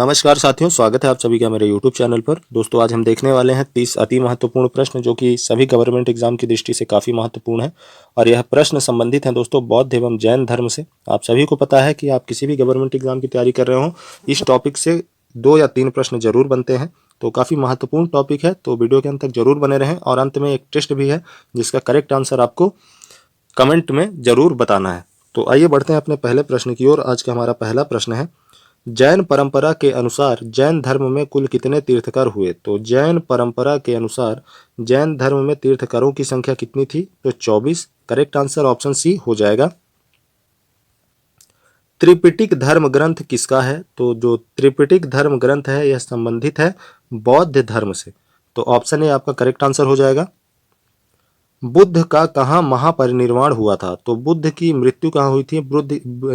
नमस्कार साथियों, स्वागत है आप सभी का मेरे YouTube चैनल पर। दोस्तों आज हम देखने वाले हैं 30 अति महत्वपूर्ण प्रश्न जो कि सभी गवर्नमेंट एग्जाम की दृष्टि से काफ़ी महत्वपूर्ण है। और यह प्रश्न संबंधित हैं दोस्तों बौद्ध एवं जैन धर्म से। आप सभी को पता है कि आप किसी भी गवर्नमेंट एग्जाम की तैयारी कर रहे हो, इस टॉपिक से 2 या 3 प्रश्न जरूर बनते हैं। तो काफ़ी महत्वपूर्ण टॉपिक है, तो वीडियो के अंत तक जरूर बने रहें। और अंत में एक टेस्ट भी है जिसका करेक्ट आंसर आपको कमेंट में जरूर बताना है। तो आइए बढ़ते हैं अपने पहले प्रश्न की ओर। आज का हमारा पहला प्रश्न है, जैन परंपरा के अनुसार जैन धर्म में कुल कितने तीर्थकर हुए? तो जैन परंपरा के अनुसार जैन धर्म में तीर्थकरों की संख्या कितनी थी? तो 24। करेक्ट आंसर ऑप्शन सी हो जाएगा। त्रिपिटक धर्म ग्रंथ किसका है? तो जो त्रिपिटक धर्म ग्रंथ है यह संबंधित है बौद्ध धर्म से। तो ऑप्शन ए आपका करेक्ट आंसर हो जाएगा। बुद्ध का कहाँ महापरिनिर्वाण हुआ था? तो बुद्ध की मृत्यु कहाँ हुई थी?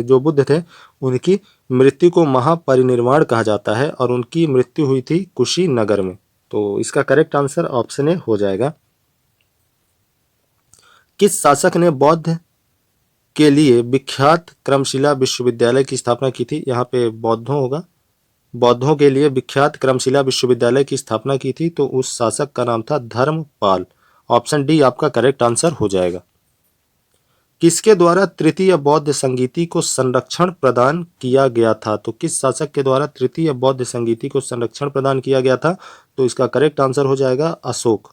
जो बुद्ध थे उनकी मृत्यु को महापरिनिर्वाण कहा जाता है और उनकी मृत्यु हुई थी कुशीनगर में। तो इसका करेक्ट आंसर ऑप्शन ए हो जाएगा। किस शासक ने बौद्ध के लिए विख्यात क्रमशिला विश्वविद्यालय की स्थापना की थी? यहाँ पे बौद्धों होगा। बौद्धों के लिए विख्यात क्रमशिला विश्वविद्यालय की स्थापना की थी, तो उस शासक का नाम था धर्मपाल। ऑप्शन डी आपका करेक्ट आंसर हो जाएगा। किसके द्वारा तृतीय बौद्ध संगीति को संरक्षण प्रदान किया गया था? तो किस शासक के द्वारा तृतीय बौद्ध संगीति को संरक्षण प्रदान किया गया था? तो इसका करेक्ट आंसर हो जाएगा अशोक।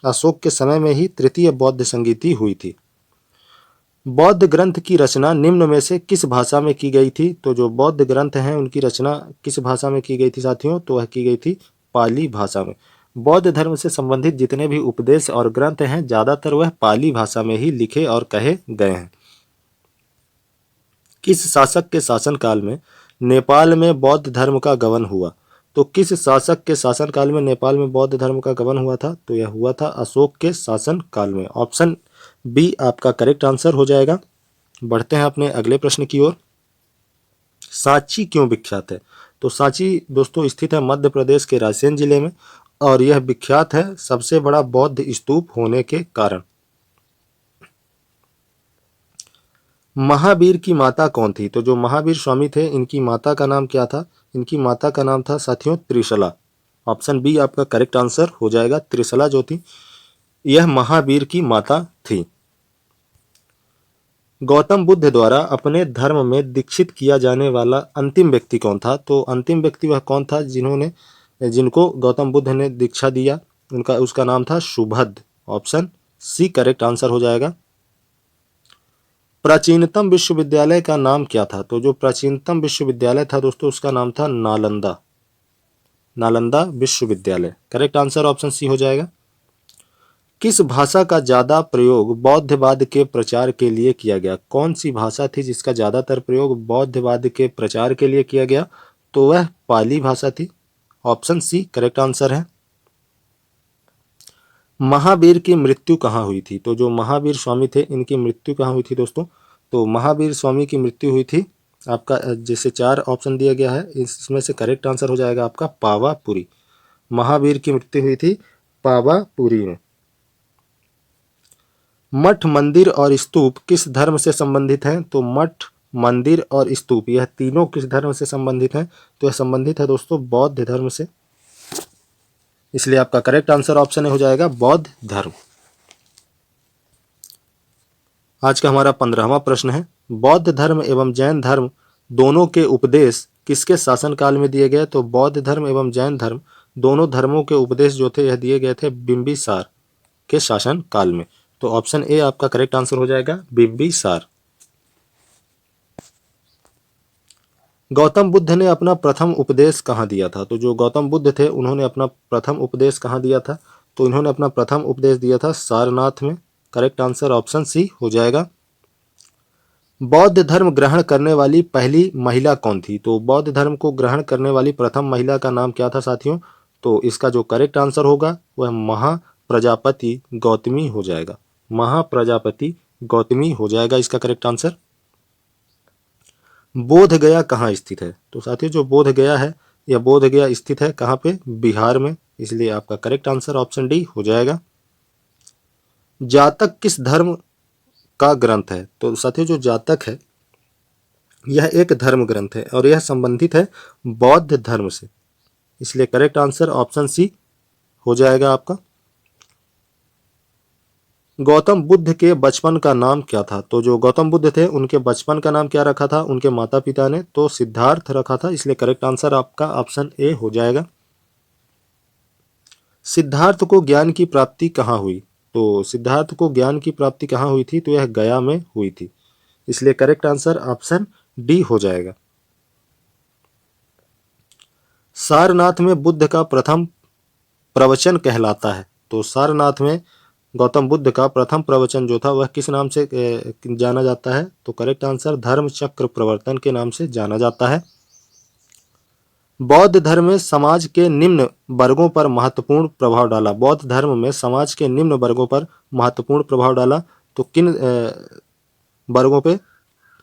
अशोक के समय में ही तृतीय बौद्ध संगीति हुई थी। बौद्ध ग्रंथ की रचना निम्न में से किस भाषा में की गई थी? तो जो बौद्ध ग्रंथ हैं उनकी रचना किस भाषा में की गई थी साथियों? तो वह की गई थी पाली भाषा में। बौद्ध धर्म से संबंधित जितने भी उपदेश और ग्रंथ हैं ज्यादातर वह पाली भाषा में ही लिखे और कहे गए हैं। किस शासक के शासनकाल में नेपाल में बौद्ध धर्म का गमन हुआ? तो किस शासक के शासनकाल में नेपाल में बौद्ध धर्म का गमन हुआ था? तो यह हुआ था अशोक के शासनकाल में। ऑप्शन बी आपका करेक्ट आंसर हो जाएगा। बढ़ते हैं अपने अगले प्रश्न की ओर। सांची क्यों विख्यात है? तो सांची दोस्तों स्थित है मध्य प्रदेश के रायसेन जिले में और यह विख्यात है सबसे बड़ा बौद्ध स्तूप होने के कारण। महावीर की माता कौन थी? तो जो महावीर स्वामी थे इनकी माता का नाम क्या था? इनकी माता का नाम था साथियों त्रिशला। ऑप्शन बी आपका करेक्ट आंसर हो जाएगा। त्रिशला जो थी यह महावीर की माता थी। गौतम बुद्ध द्वारा अपने धर्म में दीक्षित किया जाने वाला अंतिम व्यक्ति कौन था? तो अंतिम व्यक्ति वह कौन था जिनको गौतम बुद्ध ने दीक्षा दिया? उसका नाम था Subhadra. Option C correct answer हो जाएगा। प्राचीनतम विश्वविद्यालय का नाम क्या था? तो जो प्राचीनतम विश्वविद्यालय था दोस्तों उसका नाम था नालंदा। नालंदा विश्वविद्यालय। करेक्ट आंसर ऑप्शन सी हो जाएगा। किस भाषा का ज्यादा प्रयोग बौद्धवाद के प्रचार के लिए किया गया? कौन सी भाषा थी जिसका ज्यादातर प्रयोग बौद्धवाद के प्रचार के लिए किया गया? तो वह पाली भाषा थी। ऑप्शन सी करेक्ट आंसर है। महावीर की मृत्यु कहाँ हुई थी? तो जो महावीर स्वामी थे इनकी मृत्यु कहाँ हुई थी दोस्तों? तो महावीर स्वामी की मृत्यु हुई थी आपका जैसे 4 ऑप्शन दिया गया है इसमें से करेक्ट आंसर हो जाएगा आपका पावापुरी। महावीर की मृत्यु हुई थी पावापुरी में। मठ मंदिर और स्तूप किस धर्म से संबंधित हैं? तो मठ मंदिर और स्तूप यह तीनों किस धर्म से संबंधित हैं? तो यह संबंधित है दोस्तों बौद्ध धर्म से, इसलिए आपका करेक्ट आंसर ऑप्शन हो जाएगा बौद्ध धर्म। आज का हमारा 15वां प्रश्न है, बौद्ध धर्म एवं जैन धर्म दोनों के उपदेश किसके शासनकाल में दिए गए? तो बौद्ध धर्म एवं जैन धर्म दोनों धर्मों के उपदेश जो थे यह दिए गए थे बिंबिसार के शासनकाल में। तो ऑप्शन ए आपका करेक्ट आंसर हो जाएगा बिंबिसार। गौतम बुद्ध ने अपना प्रथम उपदेश कहाँ दिया था? तो जो गौतम बुद्ध थे उन्होंने अपना प्रथम उपदेश कहाँ दिया था? तो इन्होंने अपना प्रथम उपदेश दिया था सारनाथ में। करेक्ट आंसर ऑप्शन सी हो जाएगा। बौद्ध धर्म ग्रहण करने वाली पहली महिला कौन थी? तो बौद्ध धर्म को ग्रहण करने वाली प्रथम महिला का नाम क्या था साथियों? तो इसका जो करेक्ट आंसर होगा वह महाप्रजापति गौतमी हो जाएगा। महाप्रजापति गौतमी हो जाएगा इसका करेक्ट आंसर। बोध गया कहाँ स्थित है? तो साथियों जो बोध गया है यह बोध गया स्थित है कहाँ पे? बिहार में, इसलिए आपका करेक्ट आंसर ऑप्शन डी हो जाएगा। जातक किस धर्म का ग्रंथ है? तो साथियों जो जातक है यह एक धर्म ग्रंथ है और यह संबंधित है बौद्ध धर्म से, इसलिए करेक्ट आंसर ऑप्शन सी हो जाएगा आपका। गौतम बुद्ध के बचपन का नाम क्या था? तो जो गौतम बुद्ध थे उनके बचपन का नाम क्या रखा था उनके माता पिता ने? तो सिद्धार्थ रखा था, इसलिए करेक्ट आंसर आपका ऑप्शन ए हो जाएगा। सिद्धार्थ को ज्ञान की प्राप्ति कहाँ हुई? तो सिद्धार्थ को ज्ञान की प्राप्ति कहाँ हुई थी? तो यह गया में हुई थी, इसलिए करेक्ट आंसर ऑप्शन डी हो जाएगा। सारनाथ में बुद्ध का प्रथम प्रवचन कहलाता है। तो सारनाथ में गौतम बुद्ध का प्रथम प्रवचन जो था वह किस नाम से जाना जाता है? तो करेक्ट आंसर धर्म चक्र प्रवर्तन के नाम से जाना जाता है। बौद्ध धर्म में समाज के निम्न वर्गों पर महत्वपूर्ण प्रभाव डाला। बौद्ध धर्म में समाज के निम्न वर्गों पर महत्वपूर्ण प्रभाव डाला, तो किन वर्गों पे?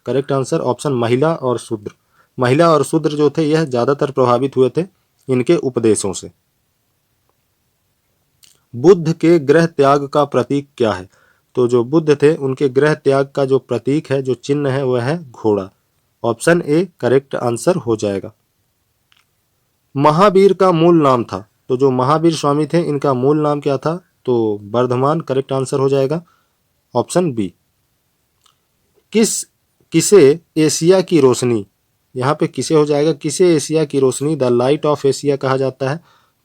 करेक्ट आंसर ऑप्शन महिला और शूद्र। महिला और शूद्र जो थे यह ज्यादातर प्रभावित हुए थे इनके उपदेशों से। बुद्ध के गृह त्याग का प्रतीक क्या है? तो जो बुद्ध थे उनके गृह त्याग का जो प्रतीक है, जो चिन्ह है, वह है घोड़ा। ऑप्शन ए करेक्ट आंसर हो जाएगा। महावीर का मूल नाम था। तो जो महावीर स्वामी थे इनका मूल नाम क्या था? तो वर्धमान करेक्ट आंसर हो जाएगा ऑप्शन बी। किसे एशिया की रोशनी, यहाँ पे किसे हो जाएगा, किसे एशिया की रोशनी द लाइट ऑफ एशिया कहा जाता है?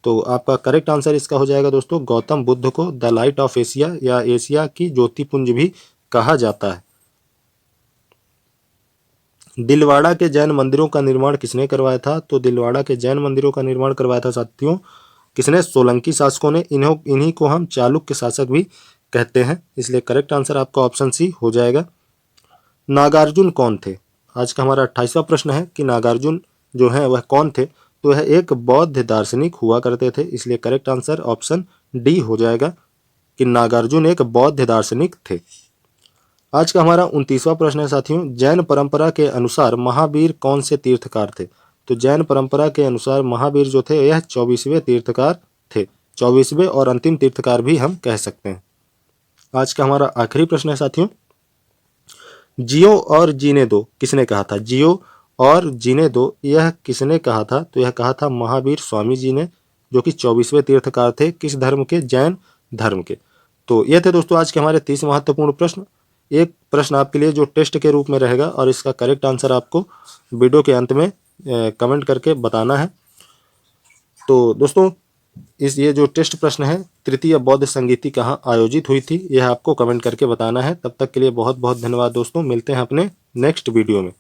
तो आपका करेक्ट आंसर इसका हो जाएगा दोस्तों, गौतम बुद्ध को द लाइट ऑफ एशिया या एशिया की ज्योतिपुंज भी कहा जाता है। दिलवाड़ा के जैन मंदिरों का निर्माण किसने करवाया था? तो दिलवाड़ा के जैन मंदिरों का निर्माण करवाया था साथियों किसने? सोलंकी शासकों ने। इन्हीं को हम चालुक्य शासक भी कहते हैं, इसलिए करेक्ट आंसर आपका ऑप्शन सी हो जाएगा। नागार्जुन कौन थे? आज का हमारा 28वां प्रश्न है कि नागार्जुन जो है वह कौन थे? तो वह एक बौद्ध दार्शनिक हुआ करते थे, इसलिए करेक्ट आंसर ऑप्शन डी हो जाएगा कि नागार्जुन एक बौद्ध दार्शनिक थे। आज का हमारा 29वां प्रश्न है साथियों, जैन परंपरा के अनुसार महावीर कौन से तीर्थकार थे? तो जैन परंपरा के अनुसार महावीर जो थे यह 24वें तीर्थकार थे, 24वें और अंतिम तीर्थकार भी हम कह सकते हैं। आज का हमारा आखिरी प्रश्न है साथियों, जियो और जीने दो किसने कहा था? जियो और जीने दो यह किसने कहा था? तो यह कहा था महावीर स्वामी जी ने, जो कि 24वें तीर्थकार थे। किस धर्म के? जैन धर्म के। तो ये थे दोस्तों आज के हमारे 30 महत्वपूर्ण प्रश्न। एक प्रश्न आपके लिए जो टेस्ट के रूप में रहेगा और इसका करेक्ट आंसर आपको वीडियो के अंत में कमेंट करके बताना है। तो दोस्तों ये जो टेस्ट प्रश्न है, तृतीय बौद्ध संगीति कहाँ आयोजित हुई थी, यह आपको कमेंट करके बताना है। तब तक के लिए बहुत बहुत धन्यवाद दोस्तों, मिलते हैं अपने नेक्स्ट वीडियो में।